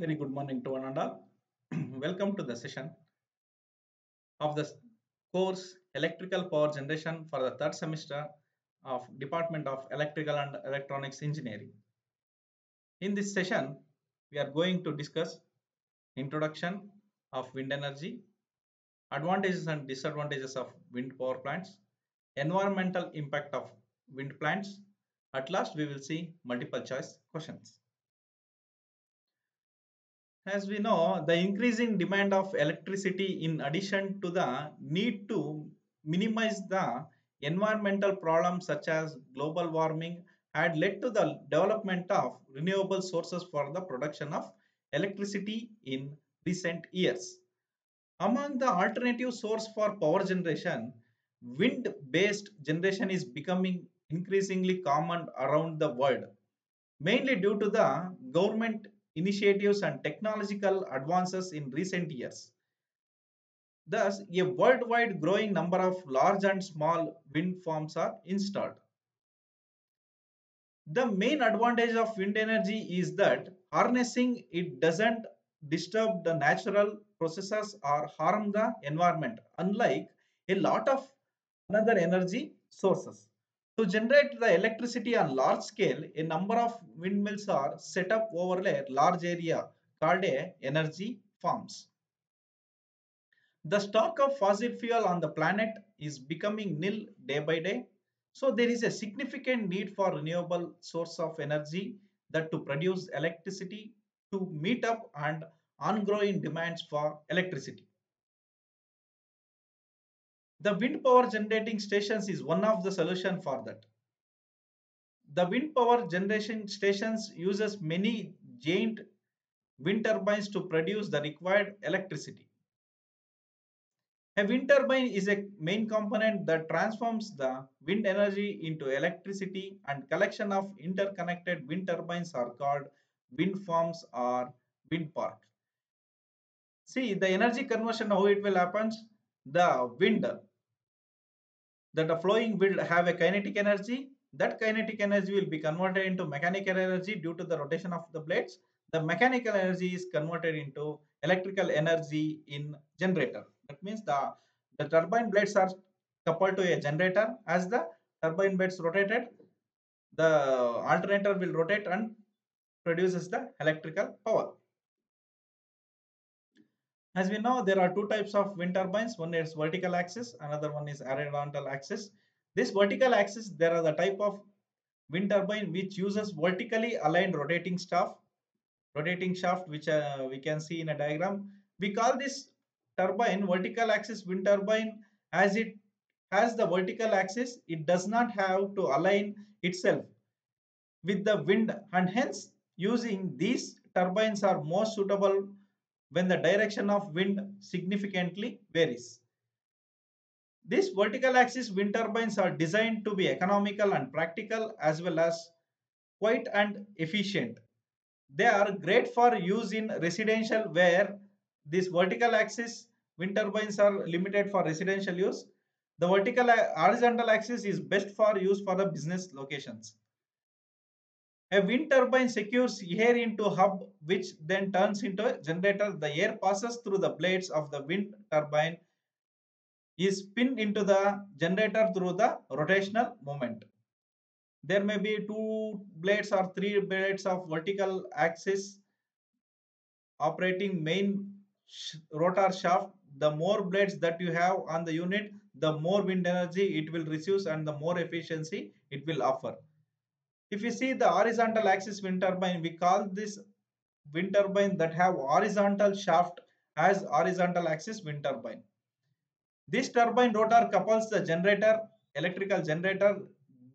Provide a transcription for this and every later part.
Very good morning to one and all. Welcome to the session of the course Electrical Power Generation for the third semester of Department of Electrical and Electronics Engineering. In this session, we are going to discuss introduction of wind energy, advantages and disadvantages of wind power plants, environmental impact of wind plants. At last, we will see multiple choice questions. As we know, the increasing demand of electricity, in addition to the need to minimize the environmental problems such as global warming, had led to the development of renewable sources for the production of electricity in recent years. Among the alternative source for power generation, wind based generation is becoming increasingly common around the world, mainly due to the government initiatives and technological advances in recent years. Thus, a worldwide growing number of large and small wind farms are installed. The main advantage of wind energy is that harnessing it doesn't disturb the natural processes or harm the environment, unlike a lot of another energy sources. To generate the electricity on large scale, a number of windmills are set up over a large area called a energy farms. The stock of fossil fuel on the planet is becoming nil day by day. So there is a significant need for renewable source of energy that to produce electricity to meet up and ongoing demands for electricity. The wind power generating stations is one of the solution for that. The wind power generation stations uses many giant wind turbines to produce the required electricity. A wind turbine is a main component that transforms the wind energy into electricity, and collection of interconnected wind turbines are called wind farms or wind park. See the energy conversion, how it will happen. The wind that the flowing will have a kinetic energy. That kinetic energy will be converted into mechanical energy due to the rotation of the blades. The mechanical energy is converted into electrical energy in generator. That means the turbine blades are coupled to a generator. As the turbine blades rotated, the alternator will rotate and produces the electrical power. As we know, there are two types of wind turbines. One is vertical axis, another one is horizontal axis. This vertical axis, there are the type of wind turbine which uses vertically aligned rotating shaft, which we can see in a diagram. We call this turbine vertical axis wind turbine as it has the vertical axis. It does not have to align itself with the wind, and hence using these turbines are more suitable when the direction of wind significantly varies. These vertical axis wind turbines are designed to be economical and practical as well as quiet and efficient. They are great for use in residential where these vertical axis wind turbines are limited for residential use. The horizontal axis is best for use for the business locations. A wind turbine secures air into a hub which then turns into a generator. The air passes through the blades of the wind turbine is spun into the generator through the rotational movement. There may be two blades or three blades of vertical axis operating main rotor shaft. The more blades that you have on the unit, the more wind energy it will receive and the more efficiency it will offer. If you see the horizontal axis wind turbine, we call this wind turbine that have horizontal shaft as horizontal axis wind turbine. This turbine rotor couples the generator, electrical generator.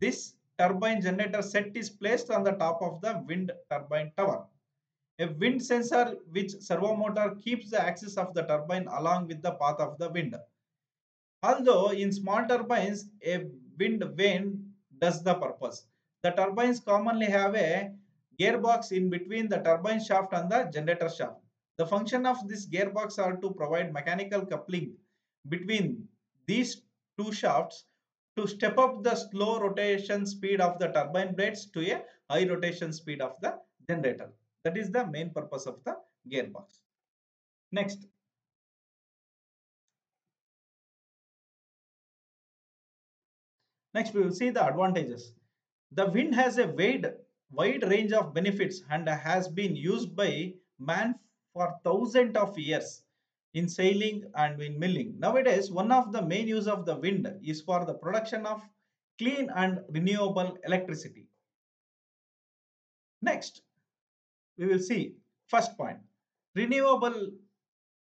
This turbine generator set is placed on the top of the wind turbine tower. A wind sensor which servo motor keeps the axis of the turbine along with the path of the wind. Although in small turbines, a wind vane does the purpose. The turbines commonly have a gearbox in between the turbine shaft and the generator shaft. The function of this gearbox are to provide mechanical coupling between these two shafts to step up the slow rotation speed of the turbine blades to a high rotation speed of the generator. That is the main purpose of the gearbox. Next, next we will see the advantages. The wind has a wide range of benefits and has been used by man for thousands of years in sailing and in milling. Nowadays, one of the main use of the wind is for the production of clean and renewable electricity. Next, we will see first point, renewable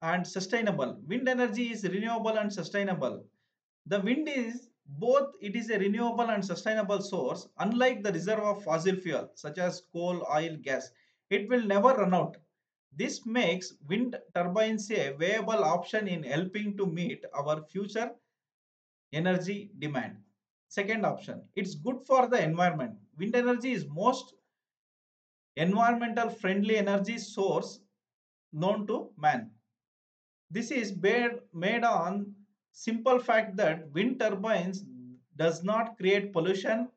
and sustainable. Wind energy is renewable and sustainable. The wind is both, it is a renewable and sustainable source. Unlike the reserve of fossil fuel such as coal, oil, gas, it will never run out. This makes wind turbines a viable option in helping to meet our future energy demand. Second option, it's good for the environment. Wind energy is most environmental friendly energy source known to man. This is made on simple fact that wind turbines does not create pollution,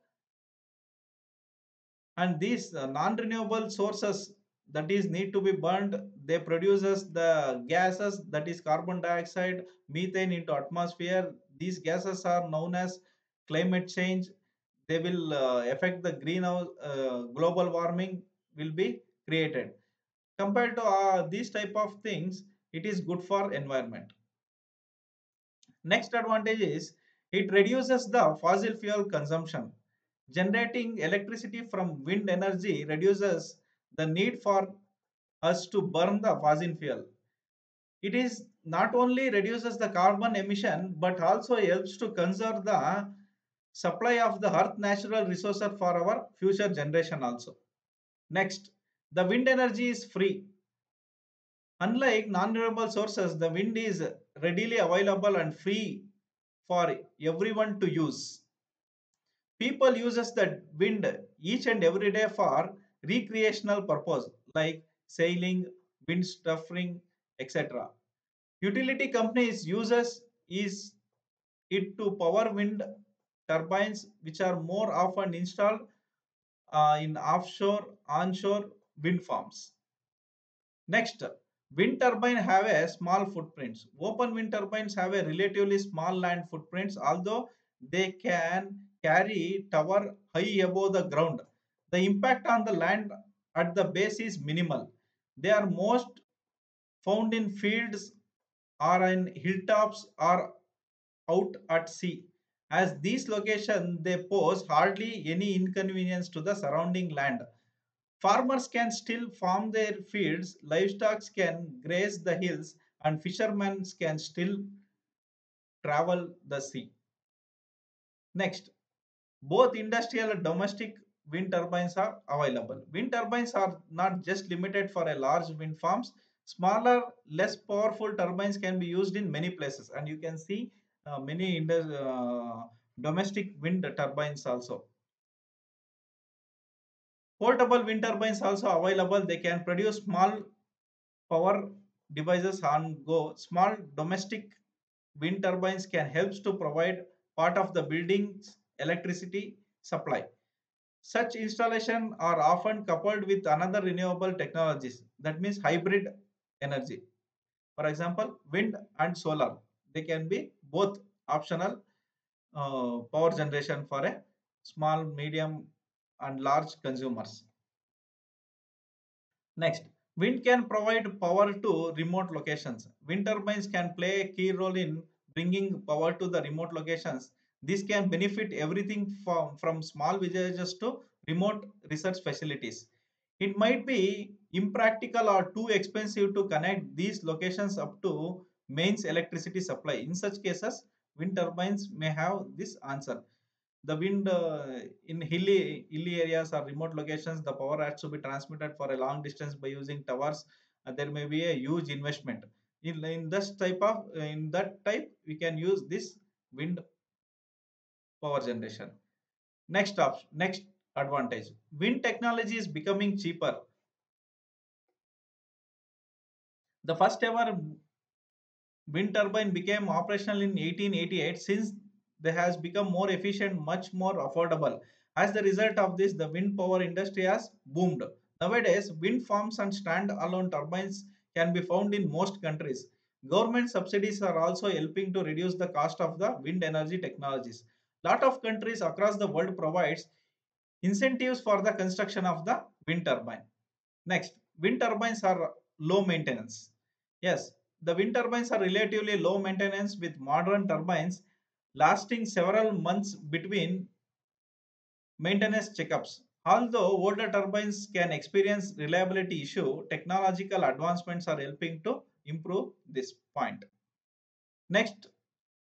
and these non-renewable sources that is need to be burned, they produces the gases, that is carbon dioxide, methane into atmosphere. These gases are known as climate change. They will affect the greenhouse, global warming will be created. Compared to these type of things, it is good for environment. Next advantage is it reduces the fossil fuel consumption. Generating electricity from wind energy reduces the need for us to burn the fossil fuel. It is not only reduces the carbon emission but also helps to conserve the supply of the earth natural resources for our future generation also. Next, the wind energy is free. Unlike non-renewable sources, the wind is readily available and free for everyone to use. People uses the wind each and every day for recreational purpose like sailing, windsurfing, etc. Utility companies uses is it to power wind turbines which are more often installed in offshore, onshore wind farms. Next, wind turbine have a small footprints. Open wind turbines have a relatively small land footprints, although they can carry tower high above the ground. The impact on the land at the base is minimal. They are most found in fields or in hilltops or out at sea. As these locations, they pose hardly any inconvenience to the surrounding land. Farmers can still farm their fields, livestock can graze the hills, and fishermen can still travel the sea. Next, both industrial and domestic wind turbines are available. Wind turbines are not just limited for a large wind farms. Smaller, less powerful turbines can be used in many places, and you can see many domestic wind turbines also. Portable wind turbines also available. They can produce small power devices on go. Small domestic wind turbines can help to provide part of the building's electricity supply. Such installation are often coupled with another renewable technologies. That means hybrid energy. For example, wind and solar. They can be both optional power generation for a small, medium, and large consumers. Next, wind can provide power to remote locations. Wind turbines can play a key role in bringing power to the remote locations. This can benefit everything from small villages to remote research facilities. It might be impractical or too expensive to connect these locations up to mains electricity supply. In such cases, wind turbines may have this answer. The wind in hilly areas or remote locations, the power has to be transmitted for a long distance by using towers. There may be a huge investment in this type of in that type we can use this wind power generation. Next advantage, wind technology is becoming cheaper. The first ever wind turbine became operational in 1888. Since they has become more efficient, much more affordable. As the result of this, the wind power industry has boomed. Nowadays, wind farms and stand-alone turbines can be found in most countries. Government subsidies are also helping to reduce the cost of the wind energy technologies. Lot of countries across the world provides incentives for the construction of the wind turbine. Next, wind turbines are low maintenance. Yes, the wind turbines are relatively low maintenance with modern turbines lasting several months between maintenance checkups. Although older turbines can experience reliability issue, technological advancements are helping to improve this point. Next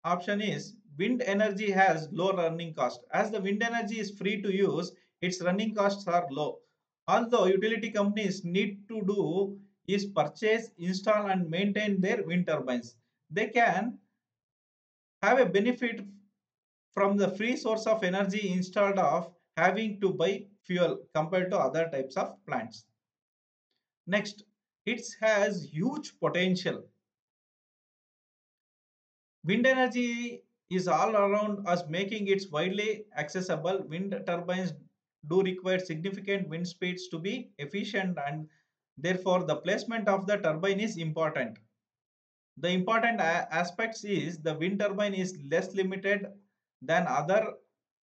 option is wind energy has low running cost. As the wind energy is free to use, its running costs are low. Although utility companies need to do is purchase, install and maintain their wind turbines. They can have a benefit from the free source of energy instead of having to buy fuel compared to other types of plants. Next, it has huge potential. Wind energy is all around us, making it widely accessible. Wind turbines do require significant wind speeds to be efficient, and therefore the placement of the turbine is important. The important aspects is the wind turbine is less limited than other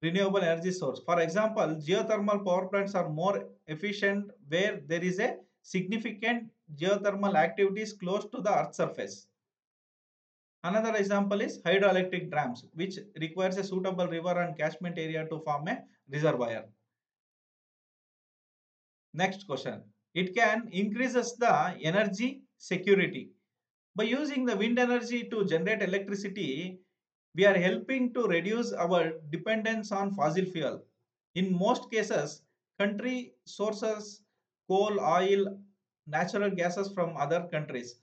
renewable energy source. For example, geothermal power plants are more efficient where there is a significant geothermal activities close to the earth surface. Another example is hydroelectric dams, which requires a suitable river and catchment area to form a reservoir. Next question. It can increases the energy security. By using the wind energy to generate electricity, we are helping to reduce our dependence on fossil fuel. In most cases, country sources coal, oil, natural gases from other countries.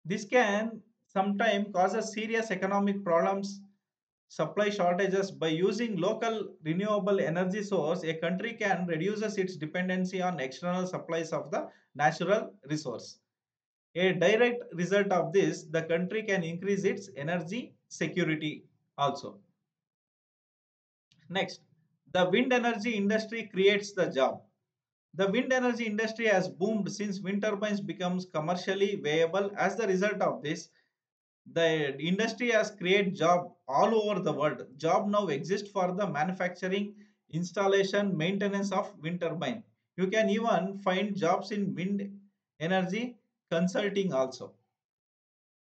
This can sometimes cause serious economic problems, supply shortages. By using local renewable energy source, a country can reduce its dependency on external supplies of the natural resource. A direct result of this, the country can increase its energy security also. Next, the wind energy industry creates the job. The wind energy industry has boomed since wind turbines becomes commercially viable. As the result of this, the industry has created job all over the world. Job now exists for the manufacturing, installation, maintenance of wind turbine. You can even find jobs in wind energy consulting also.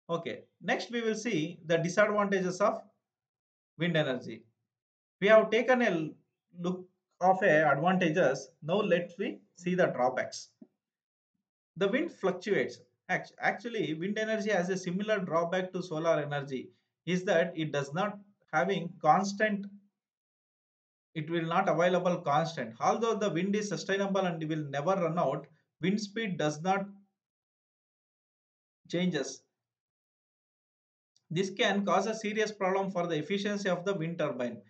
Okay, next we will see the disadvantages of wind energy. We have taken a look of a advantages. Now let's we see the drawbacks. The wind fluctuates. Actually, wind energy has a similar drawback to solar energy is that it does not having constant, it will not available constant. Although the wind is sustainable and will never run out, wind speed does not changes. This can cause a serious problem for the efficiency of the wind turbine.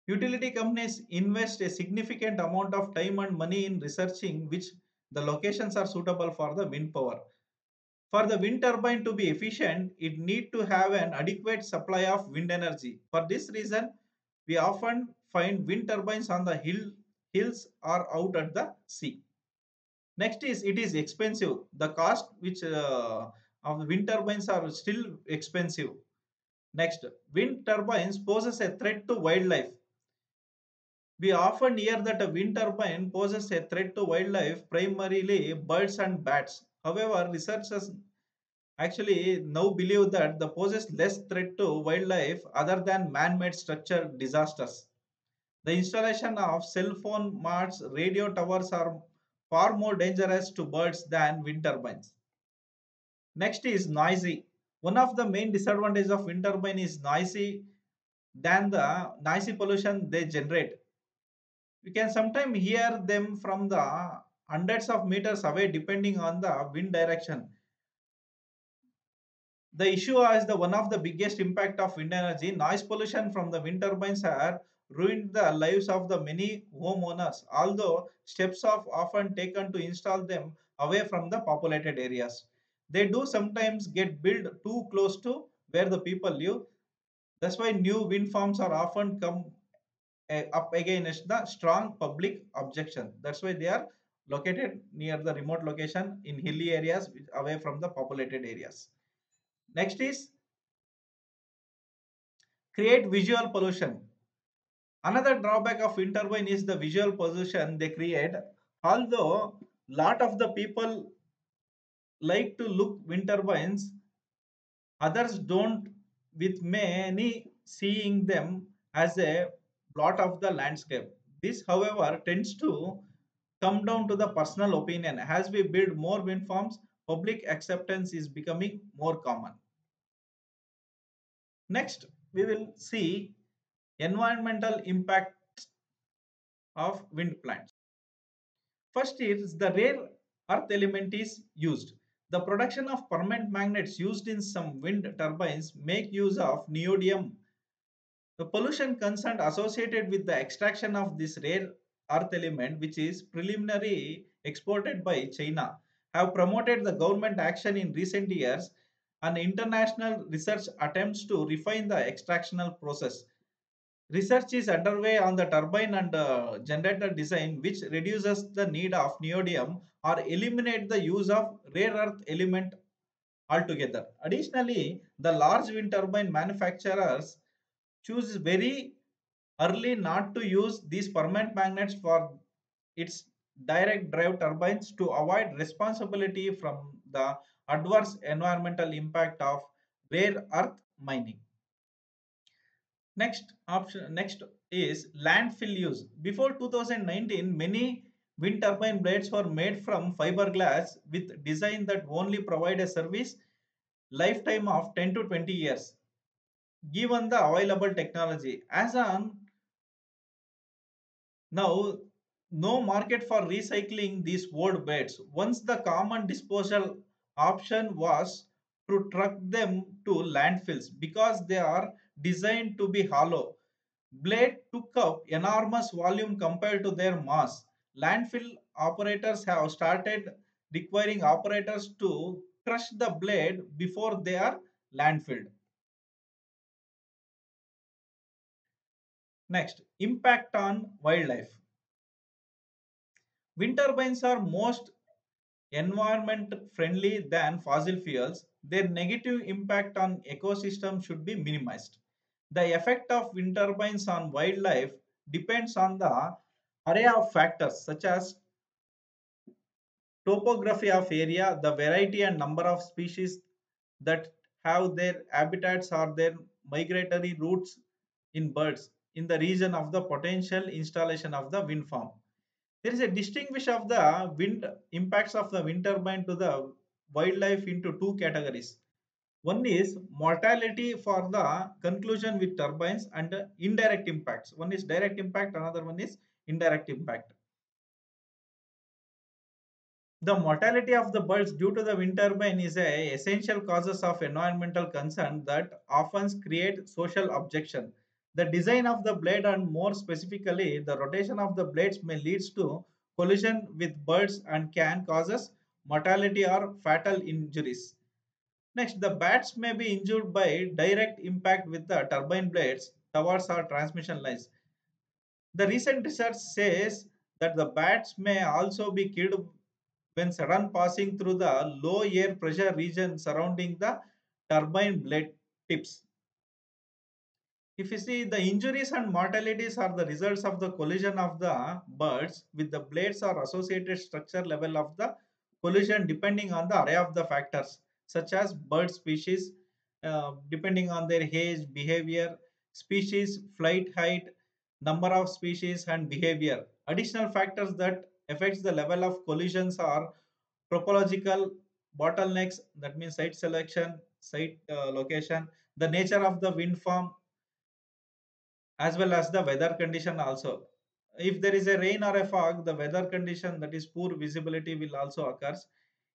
Utility companies invest a significant amount of time and money in researching which the locations are suitable for the wind power. For the wind turbine to be efficient, it need to have an adequate supply of wind energy. For this reason, we often find wind turbines on the hills or out at the sea. Next is it is expensive. The cost which of wind turbines are still expensive. Next, wind turbines poses a threat to wildlife. We often hear that a wind turbine poses a threat to wildlife, primarily birds and bats. However, researchers actually now believe that the poses less threat to wildlife other than man-made structure disasters. The installation of cell phone mats, radio towers are far more dangerous to birds than wind turbines. Next is noisy. One of the main disadvantages of wind turbine is noisy than the noisy pollution they generate. You can sometimes hear them from the hundreds of meters away depending on the wind direction. The issue is the one of the biggest impact of wind energy. Noise pollution from the wind turbines have ruined the lives of the many homeowners, although steps are often taken to install them away from the populated areas. They do sometimes get built too close to where the people live. That's why new wind farms are often come up against the strong public objection. That's why they are located near the remote location in hilly areas away from the populated areas. Next is create visual pollution. Another drawback of wind turbine is the visual pollution they create. Although lot of the people like to look wind turbines, others don't, with many seeing them as a blot of the landscape. This, however, tends to come down to the personal opinion. As we build more wind farms, public acceptance is becoming more common. Next, we will see environmental impact of wind plants. First is the rare earth element is used. The production of permanent magnets used in some wind turbines make use of neodymium. The pollution concern associated with the extraction of this rare earth element, which is preliminary exported by China, have promoted the government action in recent years and international research attempts to refine the extractional process. Research is underway on the turbine and generator design, which reduces the need of neodymium or eliminate the use of rare earth element altogether. Additionally, the large wind turbine manufacturers choose very early not to use these permanent magnets for its direct drive turbines to avoid responsibility from the adverse environmental impact of rare earth mining. Next is landfill use. Before 2019, many wind turbine blades were made from fiberglass with design that only provide a service lifetime of 10 to 20 years. Given the available technology, as on now, no market for recycling these old blades. Once the common disposal option was to truck them to landfills because they are designed to be hollow. Blade took up enormous volume compared to their mass. Landfill operators have started requiring operators to crush the blade before they are landfilled. Next, impact on wildlife. Wind turbines are most environment friendly than fossil fuels. Their negative impact on ecosystem should be minimized. The effect of wind turbines on wildlife depends on the array of factors such as topography of area, the variety and number of species that have their habitats or their migratory routes in birds in the region of the potential installation of the wind farm. There is a distinguish of the wind impacts of the wind turbine to the wildlife into two categories. One is mortality for the conclusion with turbines and indirect impacts. One is direct impact, another one is indirect impact. The mortality of the birds due to the wind turbine is a essential causes of environmental concern that often create social objection. The design of the blade and more specifically the rotation of the blades may leads to collision with birds and can causes mortality or fatal injuries. Next, the bats may be injured by direct impact with the turbine blades, towers or transmission lines. The recent research says that the bats may also be killed when sudden passing through the low air pressure region surrounding the turbine blade tips. If you see, the injuries and mortalities are the results of the collision of the birds with the blades or associated structure level of the collision depending on the array of the factors such as bird species, depending on their age, behavior, species, flight height, number of species and behavior. Additional factors that affects the level of collisions are topological bottlenecks, that means site selection, site location, the nature of the wind farm, as well as the weather condition also. If there is a rain or a fog, the weather condition, that is poor visibility, will also occurs.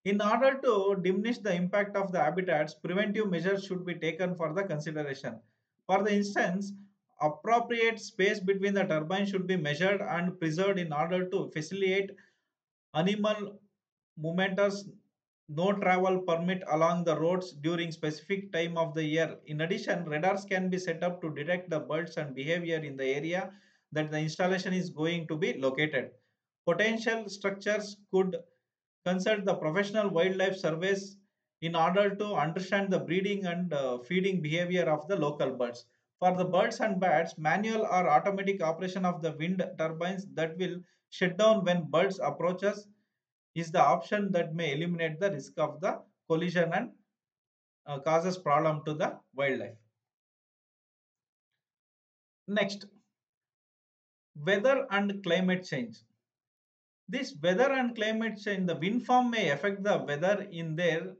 In order to diminish the impact of the habitats, preventive measures should be taken for the consideration. For the instance, appropriate space between the turbines should be measured and preserved in order to facilitate animal momentous no travel permit along the roads during specific time of the year. In addition, radars can be set up to detect the birds and behavior in the area that the installation is going to be located. Potential structures could consult the professional wildlife surveys in order to understand the breeding and feeding behavior of the local birds. For the birds and bats, manual or automatic operation of the wind turbines that will shut down when birds approaches is the option that may eliminate the risk of the collision and causes problem to the wildlife. Next, weather and climate change. This weather and climate change, the wind farm may affect the weather in their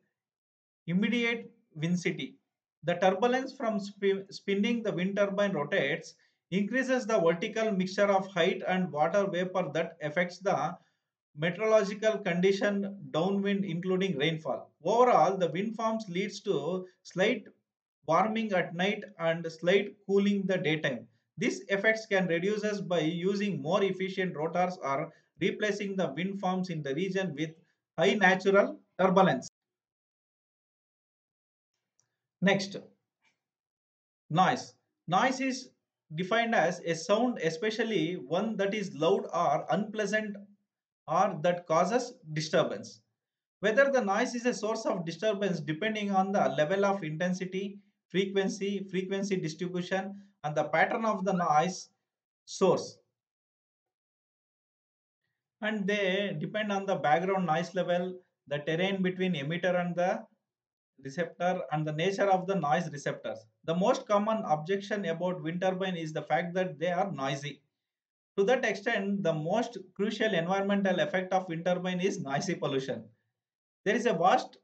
immediate vicinity. The turbulence from spinning the wind turbine rotates increases the vertical mixture of height and water vapor that affects the meteorological condition downwind including rainfall. Overall, the wind farms leads to slight warming at night and slight cooling the daytime. These effects can reduce us by using more efficient rotors or replacing the wind farms in the region with high natural turbulence. Next, noise. Noise is defined as a sound, especially one that is loud or unpleasant or that causes disturbance. Whether the noise is a source of disturbance depending on the level of intensity, frequency distribution, and the pattern of the noise source. And they depend on the background noise level, the terrain between emitter and the receptor, and the nature of the noise receptors. The most common objection about wind turbine is the fact that they are noisy. To that extent, the most crucial environmental effect of wind turbine is noisy pollution. There is a vast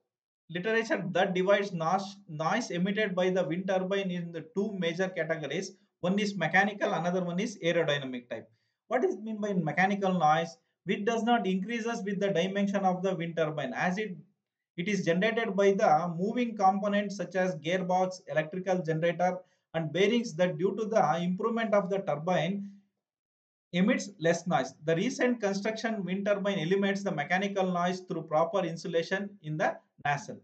literature that divides noise emitted by the wind turbine in the two major categories. One is mechanical, another one is aerodynamic type. What is mean by mechanical noise? Which does not increases with the dimension of the wind turbine, as it is generated by the moving components such as gearbox, electrical generator, and bearings that due to the improvement of the turbine emits less noise. The recent construction wind turbine eliminates the mechanical noise through proper insulation in the nacelle.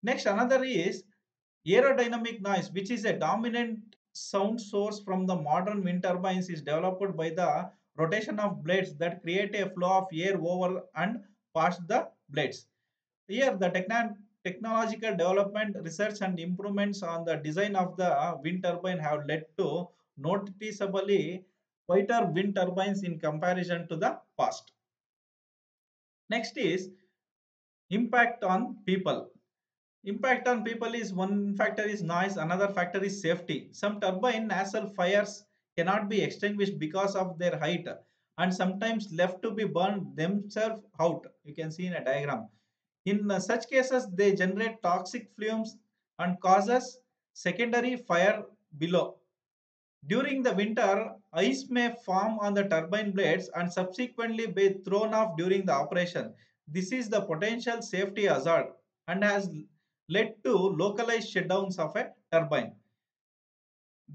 Next, another is aerodynamic noise, which is a dominant sound source from the modern wind turbines, is developed by the rotation of blades that create a flow of air over and past the blades. Here, the technological development, research, and improvements on the design of the wind turbine have led to noticeably quieter wind turbines in comparison to the past. Next is impact on people. Impact on people is one factor is noise, another factor is safety. Some turbine nacelle fires cannot be extinguished because of their height and sometimes left to be burned themselves out. You can see in a diagram. In such cases, they generate toxic fumes and causes secondary fire below. During the winter, ice may form on the turbine blades and subsequently be thrown off during the operation. This is the potential safety hazard and has led to localized shutdowns of a turbine.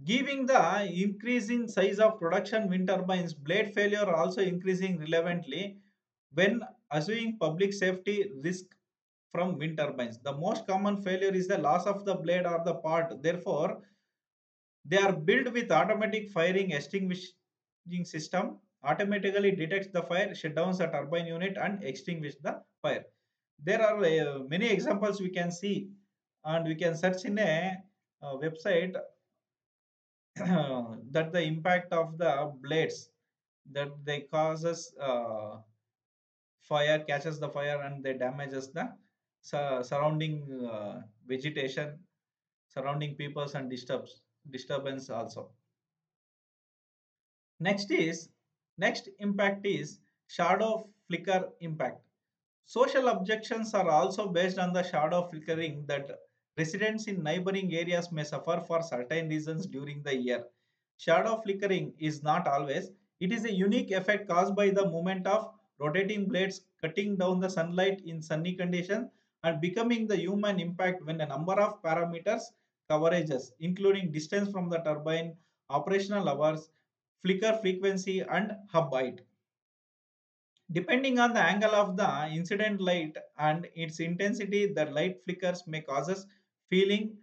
Giving the increasing size of production wind turbines, blade failure also increasing relevantly when assuming public safety risk from wind turbines. The most common failure is the loss of the blade or the part. Therefore, they are built with automatic firing extinguishing system, automatically detects the fire, shut down the turbine unit and extinguish the fire. There are many examples we can see and we can search in a website that the impact of the blades that they causes fire, catches the fire and they damages the surrounding vegetation, surrounding peoples and disturbance also. Next is next impact is shadow flicker impact. Social objections are also based on the shadow flickering that residents in neighboring areas may suffer for certain reasons during the year. Shadow flickering is not always. It is a unique effect caused by the movement of rotating blades cutting down the sunlight in sunny conditions and becoming the human impact when a number of parameters coverages including distance from the turbine, operational hours, flicker frequency and hub height. Depending on the angle of the incident light and its intensity, the light flickers may causes feeling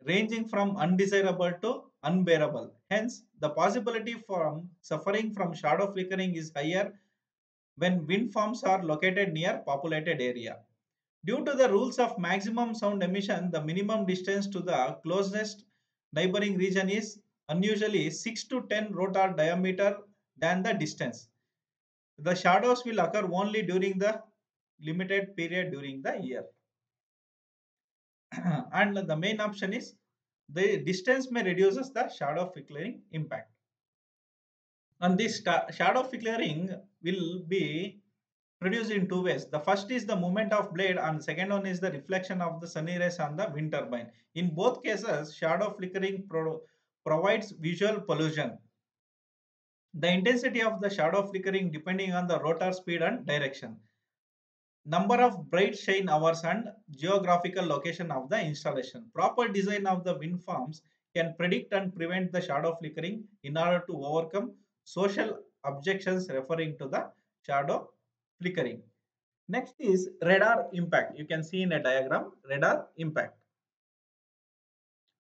ranging from undesirable to unbearable. Hence, the possibility from suffering from shadow flickering is higher when wind farms are located near populated area. Due to the rules of maximum sound emission, the minimum distance to the closest neighboring region is unusually 6 to 10 rotor diameter than the distance. The shadows will occur only during the limited period during the year. And the main option is the distance may reduces the shadow flickering impact. And this shadow flickering will be produced in two ways. The first is the movement of blade and second one is the reflection of the sunny rays on the wind turbine. In both cases, shadow flickering provides visual pollution. The intensity of the shadow flickering depending on the rotor speed and direction, number of bright shine hours and geographical location of the installation. Proper design of the wind farms can predict and prevent the shadow flickering in order to overcome social objections referring to the shadow flickering. Next is radar impact. You can see in a diagram radar impact.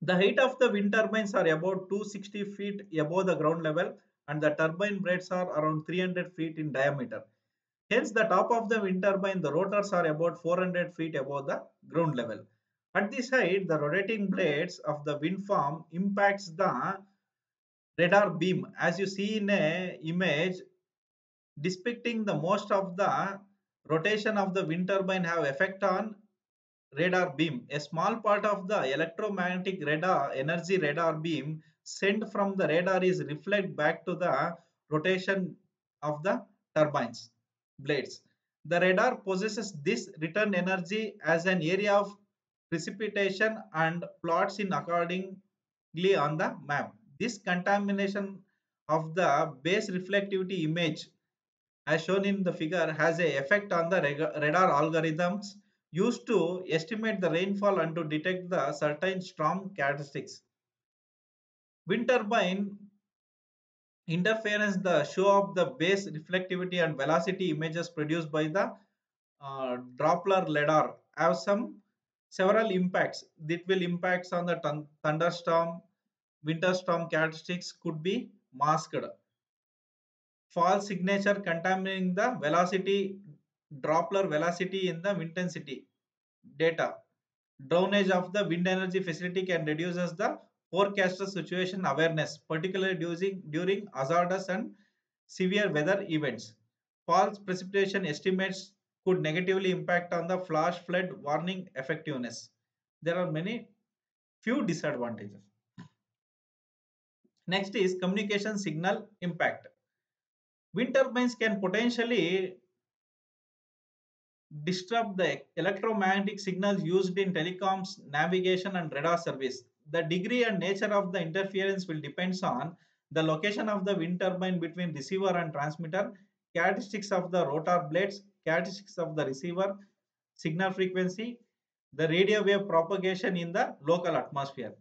The height of the wind turbines are about 260 feet above the ground level and the turbine blades are around 300 feet in diameter. Hence, the top of the wind turbine, the rotors are about 400 feet above the ground level. At this height, the rotating blades of the wind farm impacts the radar beam. As you see in a image depicting the most of the rotation of the wind turbine have effect on radar beam. A small part of the electromagnetic radar energy radar beam sent from the radar is reflected back to the rotation of the turbines blades. The radar possesses this return energy as an area of precipitation and plots in accordingly on the map. This contamination of the base reflectivity image as shown in the figure has a effect on the radar algorithms used to estimate the rainfall and to detect the certain storm characteristics. Wind turbine interference the show of the base reflectivity and velocity images produced by the Doppler radar have some several impacts. That will impacts on the thunderstorm, winter storm characteristics could be masked. False signature contaminating the velocity, Doppler velocity in the intensity data. Downage of the wind energy facility can reduces the forecaster situation awareness, particularly during hazardous and severe weather events. False precipitation estimates could negatively impact on the flash flood warning effectiveness. There are many few disadvantages. Next is communication signal impact. Wind turbines can potentially disrupt the electromagnetic signals used in telecoms, navigation, and radar service. The degree and nature of the interference will depend on the location of the wind turbine between receiver and transmitter, characteristics of the rotor blades, characteristics of the receiver, signal frequency, the radio wave propagation in the local atmosphere.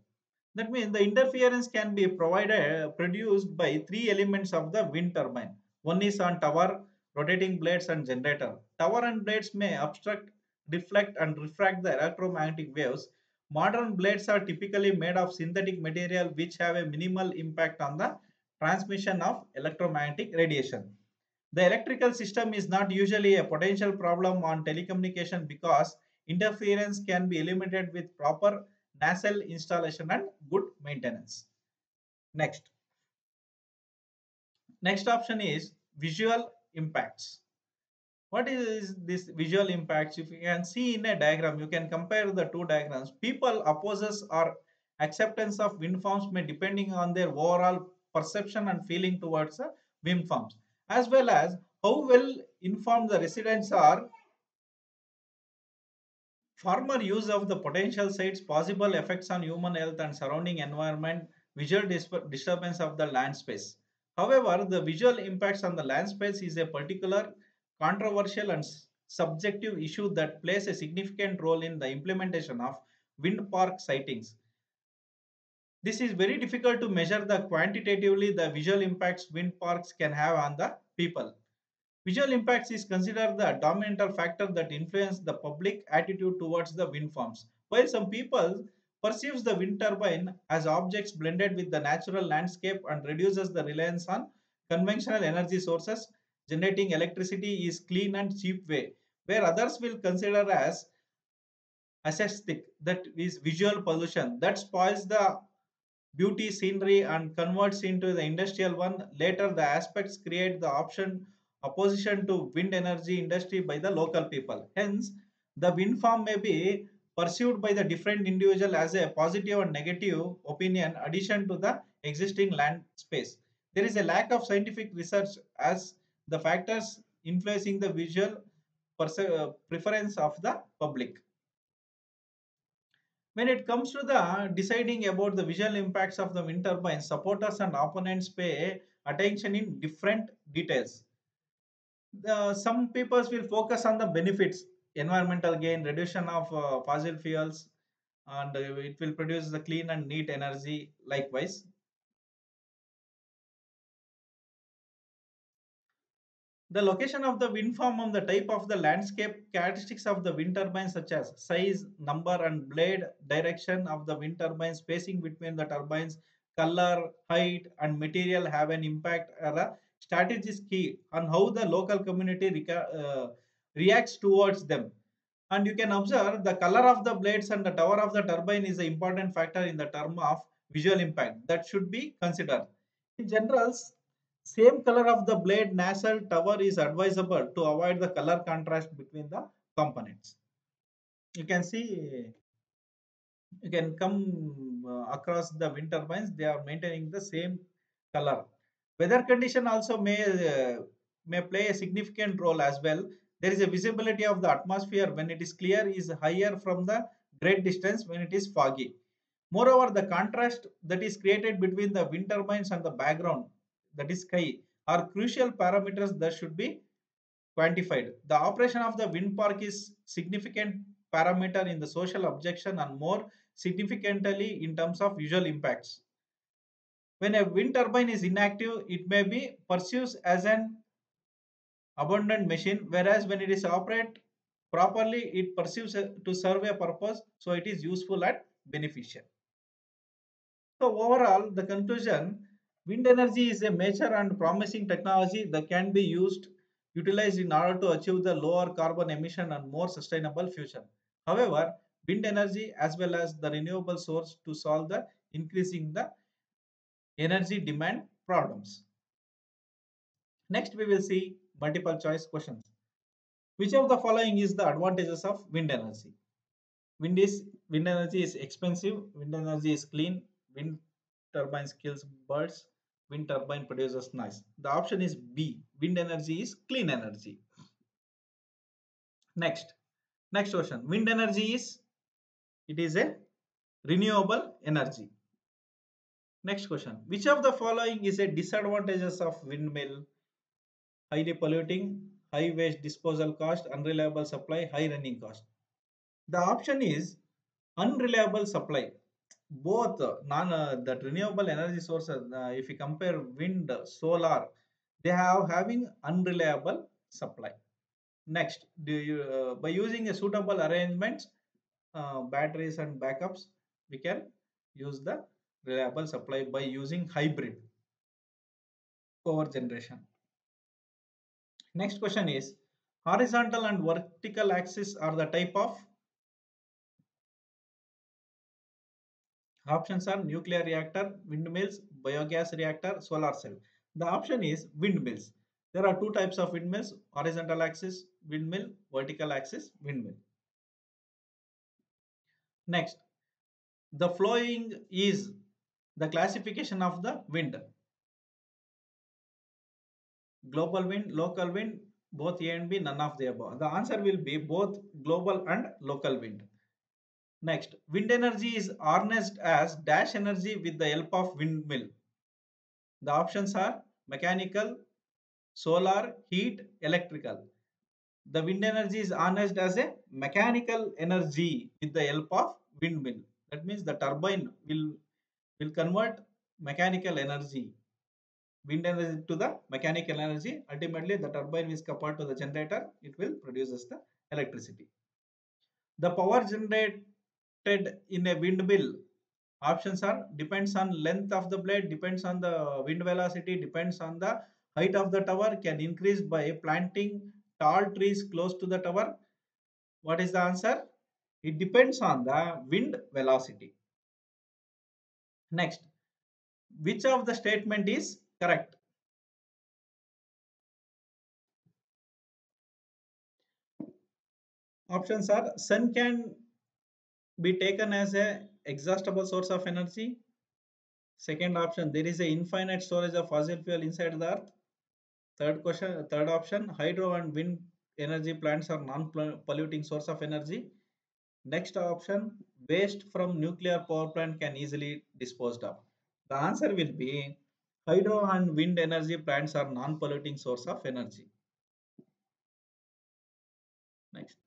That means the interference can be produced by three elements of the wind turbine. One is on tower, rotating blades and generator. Tower and blades may obstruct, deflect and refract the electromagnetic waves. Modern blades are typically made of synthetic material which have a minimal impact on the transmission of electromagnetic radiation. The electrical system is not usually a potential problem on telecommunication because interference can be eliminated with proper nacelle installation and good maintenance. Next. Next option is visual impacts. What is this visual impacts? If you can see in a diagram, you can compare the two diagrams. People opposes or acceptance of wind farms may depending on their overall perception and feeling towards wind farms, as well as how well informed the residents are. Farmer use of the potential sites, possible effects on human health and surrounding environment, visual disturbance of the land space. However, the visual impacts on the land space is a particular controversial and subjective issue that plays a significant role in the implementation of wind park sightings. This is very difficult to measure the quantitatively the visual impacts wind parks can have on the people. Visual impacts is considered the dominant factor that influence the public attitude towards the wind farms. While some people perceives the wind turbine as objects blended with the natural landscape and reduces the reliance on conventional energy sources. Generating electricity is clean and cheap way, where others will consider as aesthetic, that is visual pollution that spoils the beauty scenery and converts into the industrial one. Later, the aspects create the opposition to wind energy industry by the local people. Hence, the wind farm may be pursued by the different individual as a positive and negative opinion addition to the existing land space. There is a lack of scientific research as the factors influencing the visual preference of the public. When it comes to the deciding about the visual impacts of the wind turbine, supporters and opponents pay attention in different details. Some people will focus on the benefits, environmental gain, reduction of fossil fuels, and it will produce the clean and neat energy. Likewise, the location of the wind farm and the type of the landscape characteristics of the wind turbine, such as size, number, and blade direction of the wind turbine, spacing between the turbines, color, height, and material have an impact or a strategy is key on how the local community reacts towards them. And you can observe the color of the blades and the tower of the turbine is an important factor in the term of visual impact that should be considered. In general, same color of the blade nacelle tower is advisable to avoid the color contrast between the components. You can see, you can come across the wind turbines, they are maintaining the same color. Weather condition also may play a significant role as well. There is a visibility of the atmosphere when it is clear is higher from the great distance when it is foggy. Moreover, the contrast that is created between the wind turbines and the background, that is sky, are crucial parameters that should be quantified. The operation of the wind park is significant parameter in the social objection and more significantly in terms of visual impacts. When a wind turbine is inactive, it may be perceived as an abundant machine, whereas when it is operate properly, it perceives to serve a purpose, so it is useful and beneficial. So overall, the conclusion, wind energy is a mature and promising technology that can be utilized in order to achieve the lower carbon emission and more sustainable future. However, wind energy as well as the renewable source to solve the increasing the energy demand problems. Next, we will see multiple choice questions. Which of the following is the advantages of wind energy? Wind energy is expensive, wind energy is clean, wind turbines kills birds, wind turbine produces noise. The option is B. Wind energy is clean energy. Next, next question. Wind energy is, it is a renewable energy. Next question. Which of the following is a disadvantages of windmill? Highly polluting, high waste disposal cost, unreliable supply, high running cost. The option is unreliable supply. Both non that renewable energy sources, if you compare wind, solar, they have having unreliable supply. Next, by using a suitable arrangements, batteries and backups, we can use the reliable supply by using hybrid power generation. Next question is, horizontal and vertical axis are the type of. Options are nuclear reactor, windmills, biogas reactor, solar cell. The option is windmills. There are two types of windmills, horizontal axis windmill, vertical axis windmill. Next, the flowing is the classification of the wind. Global wind, local wind, both A and B, none of the above. The answer will be both global and local wind. Next, wind energy is harnessed as dash energy with the help of windmill. The options are mechanical, solar, heat, electrical. The wind energy is harnessed as a mechanical energy with the help of windmill. That means the turbine will convert mechanical energy, wind energy to the mechanical energy. Ultimately, the turbine is coupled to the generator. It will produce the electricity. The power generated in a windmill? Options are depends on length of the blade, depends on the wind velocity, depends on the height of the tower, can increase by planting tall trees close to the tower. What is the answer? It depends on the wind velocity. Next, which of the statement is correct? Options are sun can be taken as a exhaustible source of energy. Second option, there is a infinite storage of fossil fuel inside the earth. Third option, hydro and wind energy plants are non-polluting source of energy. Next option, waste from nuclear power plant can easily disposed of. The answer will be hydro and wind energy plants are non-polluting source of energy. Next,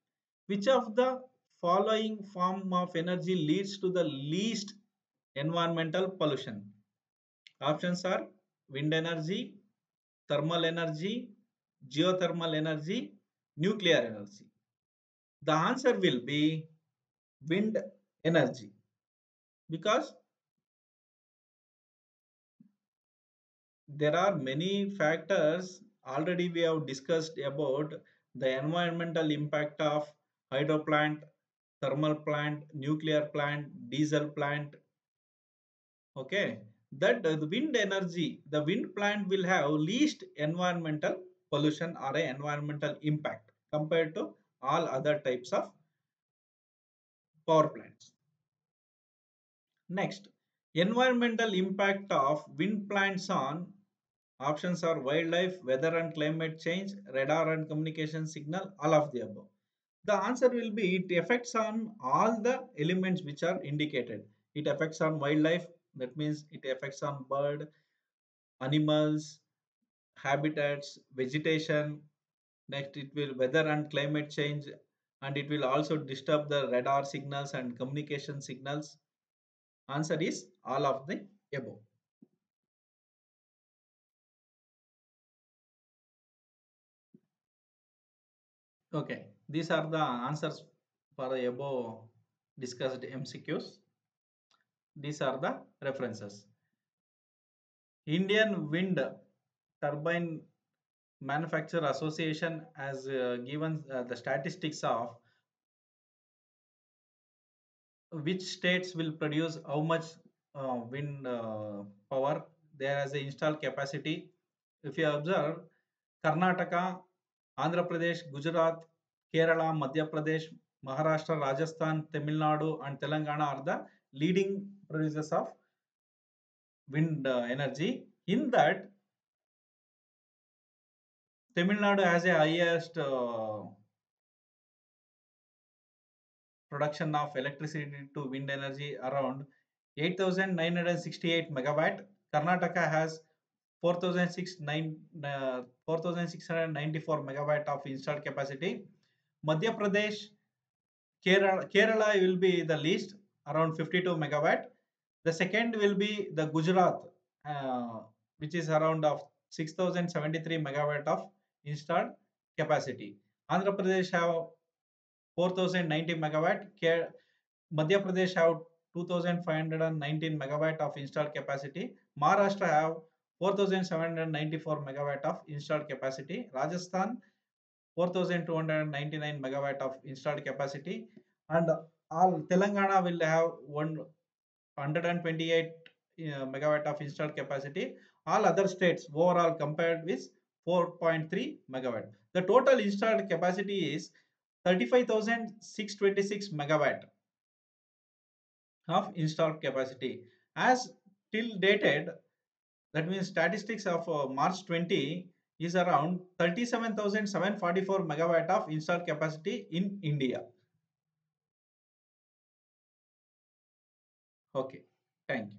which of the following form of energy leads to the least environmental pollution? Options are wind energy, thermal energy, geothermal energy, nuclear energy. The answer will be wind energy, because there are many factors already we have discussed about the environmental impact of hydro plant, thermal plant, nuclear plant, diesel plant. Okay, that the wind energy, the wind plant will have least environmental pollution or a environmental impact compared to all other types of power plants. Next, environmental impact of wind plants on. Options are wildlife, weather and climate change, radar and communication signal, all of the above. The answer will be it affects on all the elements which are indicated. It affects on wildlife, that means it affects on bird, animals, habitats, vegetation. Next, it will weather and climate change, and it will also disturb the radar signals and communication signals. Answer is all of the above. Okay, these are the answers for the above discussed MCQs. These are the references. Indian Wind Turbine Manufacturer Association has given the statistics of which states will produce how much wind power. There has a installed capacity. If you observe, Karnataka, Andhra Pradesh, Gujarat, Kerala, Madhya Pradesh, Maharashtra, Rajasthan, Tamil Nadu, and Telangana are the leading producers of wind energy. In that, Tamil Nadu has a highest production of electricity to wind energy around 8,968 megawatt. Karnataka has 4,694 megawatt of installed capacity. Madhya Pradesh, Kerala will be the least, around 52 megawatt. The second will be the Gujarat, uh, which is around of 6,073 megawatt of installed capacity. Andhra Pradesh have 4,090 megawatt. Madhya Pradesh have 2,519 megawatt of installed capacity. Maharashtra have 4,794 megawatt of installed capacity. Rajasthan 4,299 megawatt of installed capacity, and all Telangana will have 128 megawatt of installed capacity. All other states overall compared with 4.3 megawatt. The total installed capacity is 35,626 megawatt of installed capacity. As till dated, that means statistics of March 20 is around 37,744 megawatt of installed capacity in India. Okay, thank you.